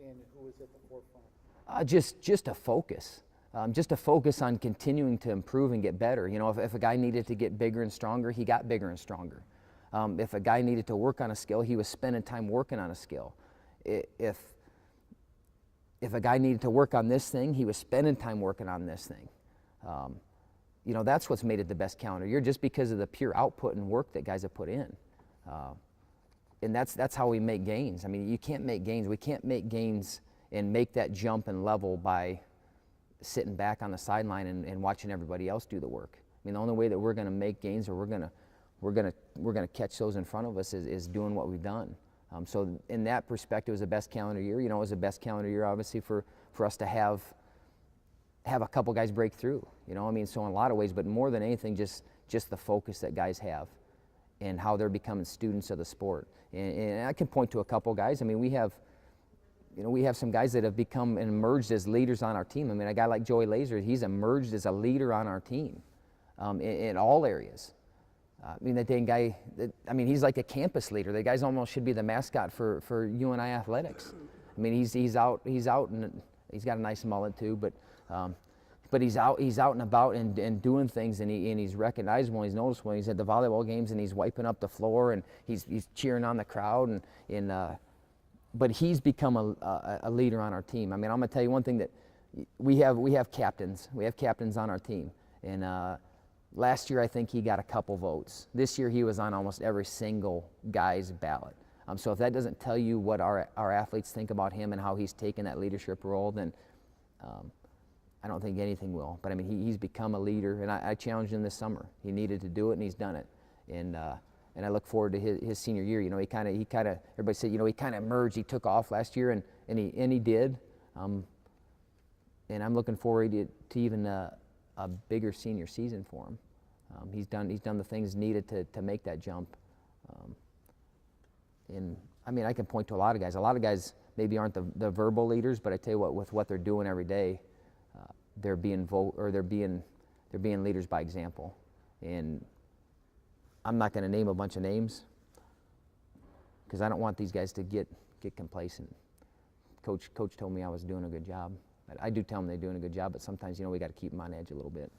and who was at the forefront? Just a focus. Just a focus on continuing to improve and get better. You know, if a guy needed to get bigger and stronger, he got bigger and stronger. If a guy needed to work on a skill, he was spending time working on a skill. If a guy needed to work on this thing, he was spending time working on this thing. You know, that's what's made it the best calendar year, just because of the pure output and work that guys have put in. And that's how we make gains. I mean, you can't make gains. We can't make gains and make that jump and level by sitting back on the sideline and watching everybody else do the work. I mean, the only way that we're going to make gains, or we're going to catch those in front of us, is doing what we've done. So in that perspective, it was the best calendar year. You know, it was the best calendar year, obviously, for us to have a couple guys break through. You know, I mean, so in a lot of ways, but more than anything, just the focus that guys have and how they're becoming students of the sport. And I can point to a couple guys. I mean, we have some guys that have become and emerged as leaders on our team. I mean, a guy like Joey Lazor, he's emerged as a leader on our team in all areas. I mean, that dang guy, he's like a campus leader. The guy's almost should be the mascot for UNI athletics. I mean, he's out, and he's got a nice mullet too, but he's out and about and doing things, and he's recognizable, he's noticeable. He's at the volleyball games, and he's wiping up the floor, and he's cheering on the crowd, but he's become a leader on our team. I mean, I'm gonna tell you one thing, that we have captains. We have captains on our team, and last year I think he got a couple votes. This year he was on almost every single guy's ballot. So if that doesn't tell you what our athletes think about him and how he's taken that leadership role, then I don't think anything will. But I mean, he's become a leader, and I challenged him this summer. He needed to do it, and he's done it. And I look forward to his senior year. You know, he kind of everybody said, you know, he kind of emerged. He took off last year, and he did. And I'm looking forward to even a bigger senior season for him. He's done the things needed to make that jump. And I mean, I can point to a lot of guys. A lot of guys maybe aren't the verbal leaders, but I tell you what, with what they're doing every day, they're being leaders by example. And I'm not going to name a bunch of names because I don't want these guys to get complacent. Coach told me I was doing a good job. I do tell them they're doing a good job, but sometimes, you know, we got to keep them on edge a little bit.